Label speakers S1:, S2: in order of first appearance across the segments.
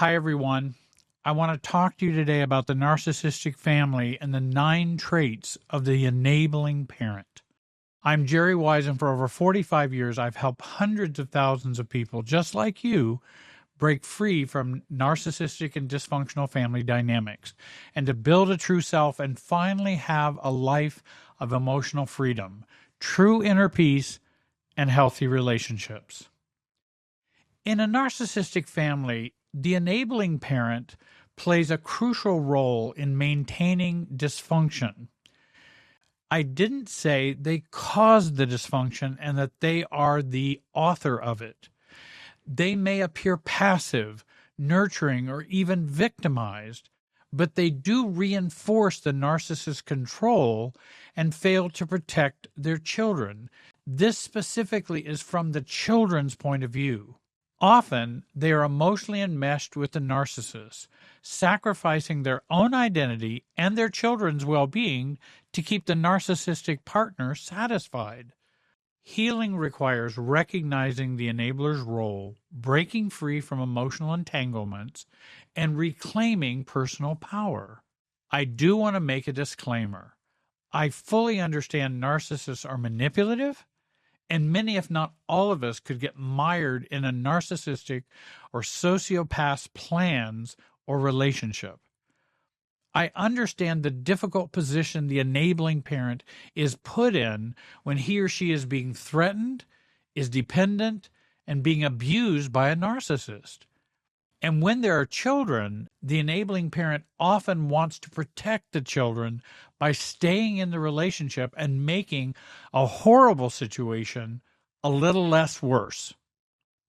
S1: Hi, everyone. I want to talk to you today about the narcissistic family and the 9 traits of the enabling parent. I'm Jerry Wise, and for over 45 years, I've helped hundreds of thousands of people just like you break free from narcissistic and dysfunctional family dynamics and to build a true self and finally have a life of emotional freedom, true inner peace, and healthy relationships. In a narcissistic family, the enabling parent plays a crucial role in maintaining dysfunction. I didn't say they caused the dysfunction and that they are the author of it. They may appear passive, nurturing, or even victimized, but they do reinforce the narcissist's control and fail to protect their children. This specifically is from the children's point of view. Often, they are emotionally enmeshed with the narcissist, sacrificing their own identity and their children's well-being to keep the narcissistic partner satisfied. Healing requires recognizing the enabler's role, breaking free from emotional entanglements, and reclaiming personal power. I do want to make a disclaimer. I fully understand narcissists are manipulative, and many, if not all of us, could get mired in a narcissistic or sociopath's plans or relationship. I understand the difficult position the enabling parent is put in when he or she is being threatened, is dependent, and being abused by a narcissist. And when there are children, the enabling parent often wants to protect the children by staying in the relationship and making a horrible situation a little less worse.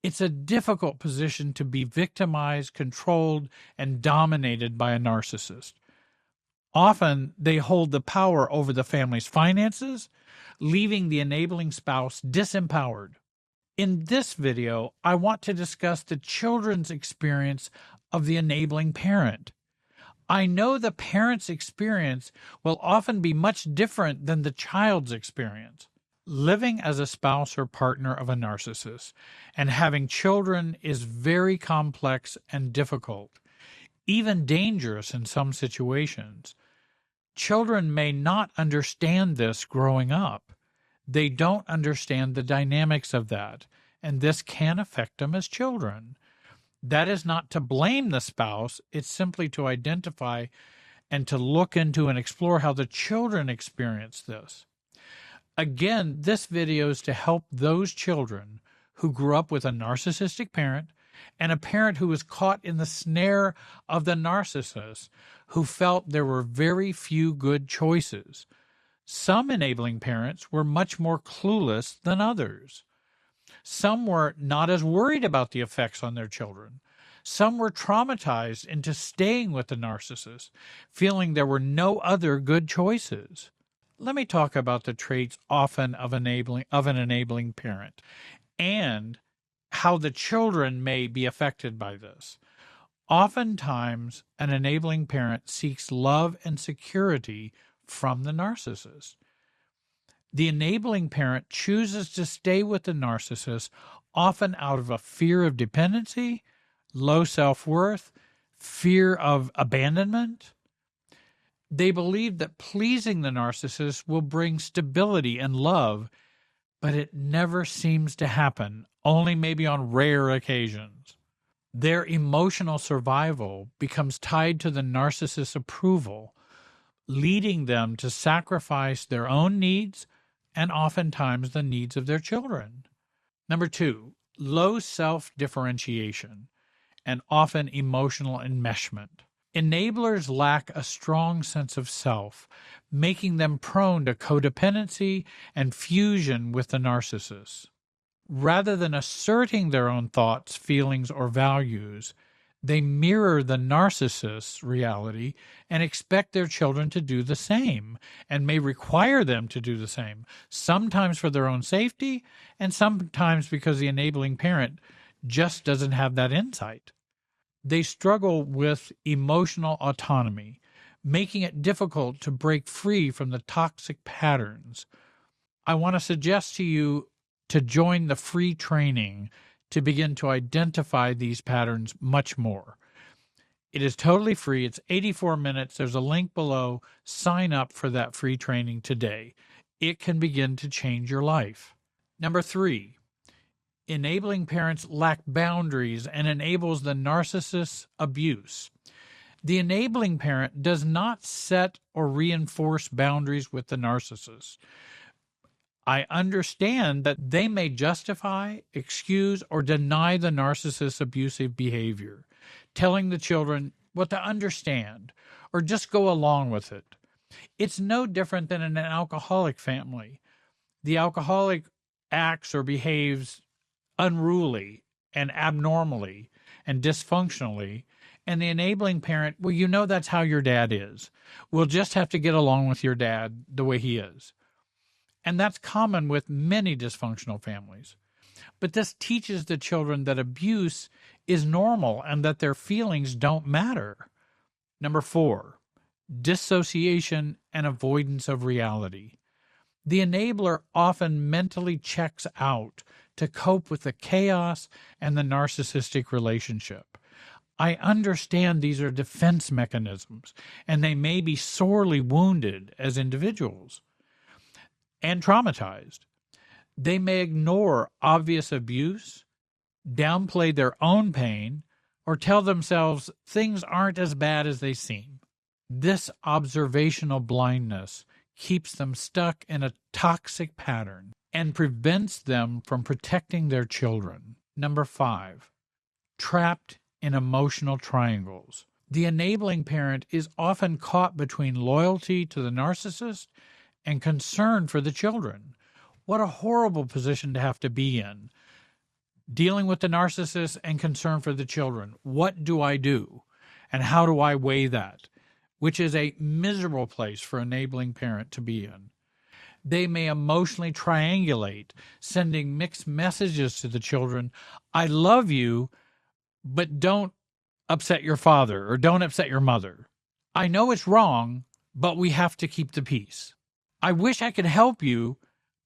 S1: It's a difficult position to be victimized, controlled, and dominated by a narcissist. Often, they hold the power over the family's finances, leaving the enabling spouse disempowered. In this video, I want to discuss the children's experience of the enabling parent. I know the parent's experience will often be much different than the child's experience. Living as a spouse or partner of a narcissist and having children is very complex and difficult, even dangerous in some situations. Children may not understand this growing up. They don't understand the dynamics of that, and this can affect them as children. That is not to blame the spouse, it's simply to identify and to look into and explore how the children experience this. Again, this video is to help those children who grew up with a narcissistic parent and a parent who was caught in the snare of the narcissist, who felt there were very few good choices. Some enabling parents were much more clueless than others. Some were not as worried about the effects on their children. Some were traumatized into staying with the narcissist, feeling there were no other good choices. Let me talk about the traits often of an enabling parent and how the children may be affected by this. Oftentimes, an enabling parent seeks love and security from the narcissist. The enabling parent chooses to stay with the narcissist often out of a fear of dependency, low self-worth, fear of abandonment. They believe that pleasing the narcissist will bring stability and love, but it never seems to happen, only maybe on rare occasions. Their emotional survival becomes tied to the narcissist's approval, leading them to sacrifice their own needs and oftentimes the needs of their children. Number 2, low self-differentiation and often emotional enmeshment. Enablers lack a strong sense of self, making them prone to codependency and fusion with the narcissist. Rather than asserting their own thoughts, feelings, or values, they mirror the narcissist's reality and expect their children to do the same, and may require them to do the same, sometimes for their own safety, and sometimes because the enabling parent just doesn't have that insight. They struggle with emotional autonomy, making it difficult to break free from the toxic patterns. I want to suggest to you to join the free training to begin to identify these patterns much more. It is totally free. It's 84 minutes. There's a link below. Sign up for that free training today. It can begin to change your life. Number 3, enabling parents lack boundaries and enables the narcissist's abuse. The enabling parent does not set or reinforce boundaries with the narcissist. I understand that they may justify, excuse, or deny the narcissist's abusive behavior, telling the children what to understand or just go along with it. It's no different than in an alcoholic family. The alcoholic acts or behaves unruly and abnormally and dysfunctionally, and the enabling parent, well, you know that's how your dad is. We'll just have to get along with your dad the way he is. And that's common with many dysfunctional families. But this teaches the children that abuse is normal and that their feelings don't matter. Number 4, dissociation and avoidance of reality. The enabler often mentally checks out to cope with the chaos and the narcissistic relationship. I understand these are defense mechanisms, and they may be sorely wounded as individuals and traumatized. They may ignore obvious abuse, downplay their own pain, or tell themselves things aren't as bad as they seem. This observational blindness keeps them stuck in a toxic pattern and prevents them from protecting their children. Number 5, trapped in emotional triangles. The enabling parent is often caught between loyalty to the narcissist and concern for the children. What a horrible position to have to be in. Dealing with the narcissist and concern for the children. What do I do? And how do I weigh that? Which is a miserable place for an enabling parent to be in. They may emotionally triangulate, sending mixed messages to the children. I love you, but don't upset your father or don't upset your mother. I know it's wrong, but we have to keep the peace. I wish I could help you,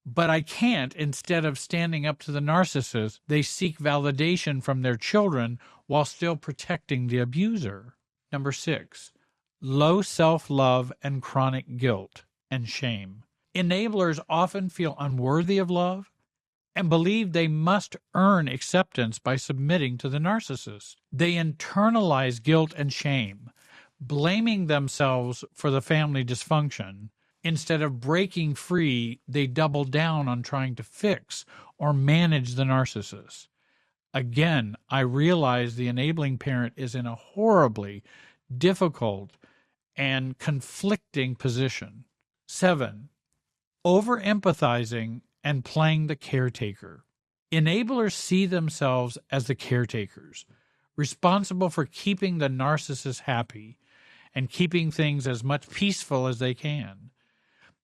S1: but I can't. Instead of standing up to the narcissist, they seek validation from their children while still protecting the abuser. Number 6, low self-love and chronic guilt and shame. Enablers often feel unworthy of love and believe they must earn acceptance by submitting to the narcissist. They internalize guilt and shame, blaming themselves for the family dysfunction. Instead of breaking free, they double down on trying to fix or manage the narcissist. Again, I realize the enabling parent is in a horribly difficult and conflicting position. 7, over-empathizing and playing the caretaker. Enablers see themselves as the caretakers, responsible for keeping the narcissist happy and keeping things as much peaceful as they can.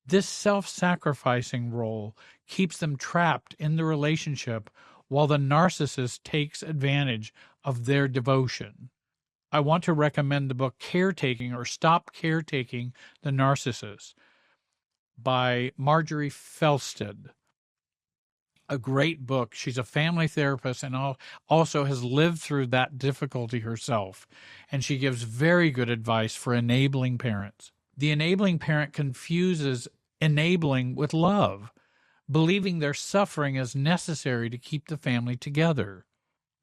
S1: This self-sacrificing role keeps them trapped in the relationship while the narcissist takes advantage of their devotion. I want to recommend the book Caretaking or Stop Caretaking the Narcissist by Marjorie Felsted. A great book. She's a family therapist and also has lived through that difficulty herself, and she gives very good advice for enabling parents. The enabling parent confuses enabling with love, believing their suffering is necessary to keep the family together.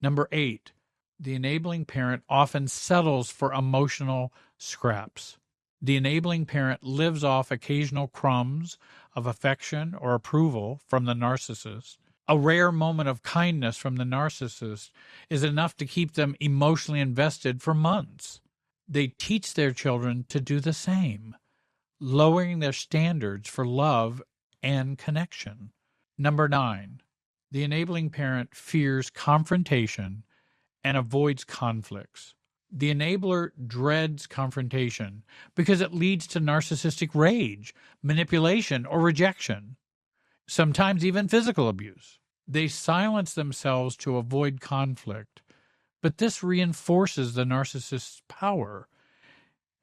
S1: Number 8, the enabling parent often settles for emotional scraps. The enabling parent lives off occasional crumbs of affection or approval from the narcissist. A rare moment of kindness from the narcissist is enough to keep them emotionally invested for months. They teach their children to do the same, lowering their standards for love and connection. Number 9, the enabling parent fears confrontation and avoids conflicts. The enabler dreads confrontation because it leads to narcissistic rage, manipulation, or rejection, sometimes even physical abuse. They silence themselves to avoid conflict, but this reinforces the narcissist's power.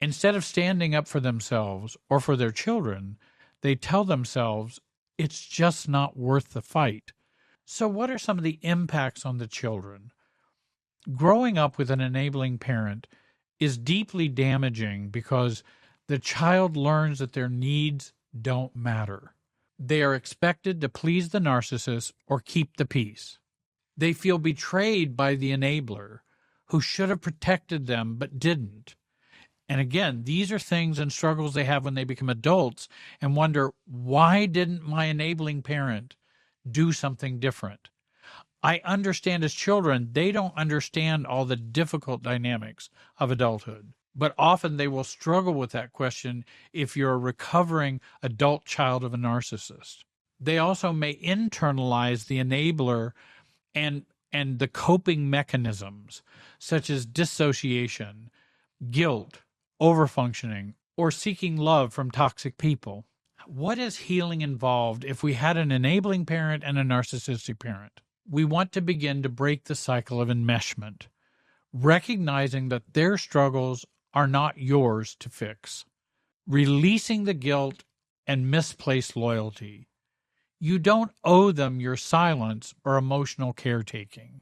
S1: Instead of standing up for themselves or for their children, they tell themselves it's just not worth the fight. So what are some of the impacts on the children? Growing up with an enabling parent is deeply damaging because the child learns that their needs don't matter. They are expected to please the narcissist or keep the peace. They feel betrayed by the enabler who should have protected them but didn't. And again, these are things and struggles they have when they become adults and wonder, why didn't my enabling parent do something different? I understand as children, they don't understand all the difficult dynamics of adulthood. But often they will struggle with that question if you're a recovering adult child of a narcissist. They also may internalize the enabler and the coping mechanisms, such as dissociation, guilt, overfunctioning, or seeking love from toxic people. What is healing involved if we had an enabling parent and a narcissistic parent? We want to begin to break the cycle of enmeshment, recognizing that their struggles are not yours to fix, releasing the guilt and misplaced loyalty. You don't owe them your silence or emotional caretaking.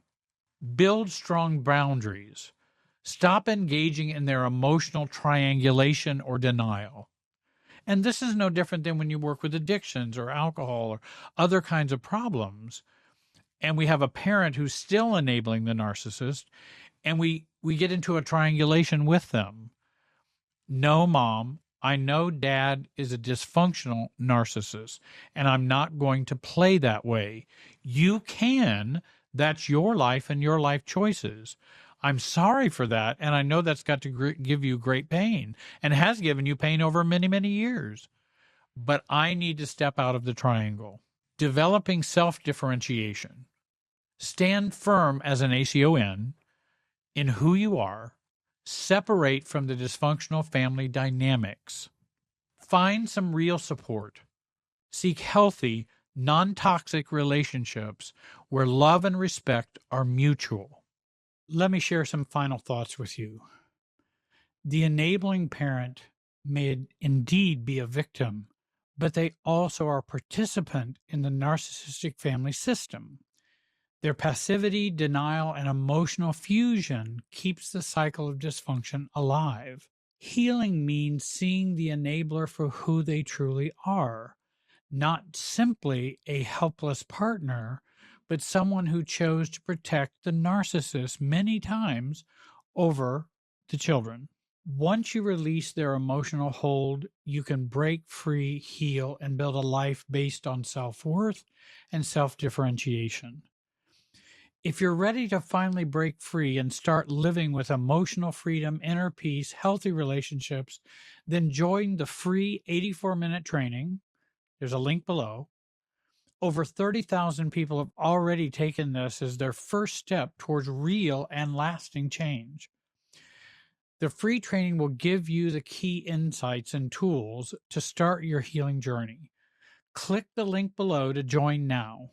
S1: Build strong boundaries. Stop engaging in their emotional triangulation or denial. And this is no different than when you work with addictions or alcohol or other kinds of problems. And we have a parent who's still enabling the narcissist, and we get into a triangulation with them. No, Mom, I know Dad is a dysfunctional narcissist, and I'm not going to play that way. You can. That's your life and your life choices. I'm sorry for that, and I know that's got to give you great pain and has given you pain over many, many years. But I need to step out of the triangle. Developing self-differentiation. Stand firm as an ACON in who you are. Separate from the dysfunctional family dynamics. Find some real support. Seek healthy, non-toxic relationships where love and respect are mutual. Let me share some final thoughts with you. The enabling parent may indeed be a victim, but they also are a participant in the narcissistic family system. Their passivity, denial, and emotional fusion keeps the cycle of dysfunction alive. Healing means seeing the enabler for who they truly are, not simply a helpless partner, but someone who chose to protect the narcissist many times over the children. Once you release their emotional hold, you can break free, heal, and build a life based on self-worth and self-differentiation. If you're ready to finally break free and start living with emotional freedom, inner peace, healthy relationships, then join the free 84-minute training. There's a link below. Over 30,000 people have already taken this as their first step towards real and lasting change. The free training will give you the key insights and tools to start your healing journey. Click the link below to join now.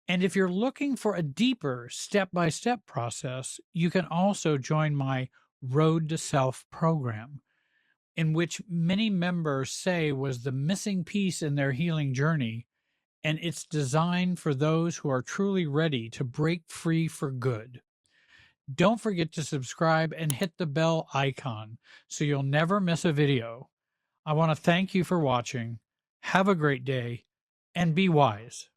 S1: And if you're looking for a deeper step-by-step process, you can also join my Road to Self program, in which many members say was the missing piece in their healing journey, and it's designed for those who are truly ready to break free for good. Don't forget to subscribe and hit the bell icon so you'll never miss a video. I want to thank you for watching. Have a great day, and be wise.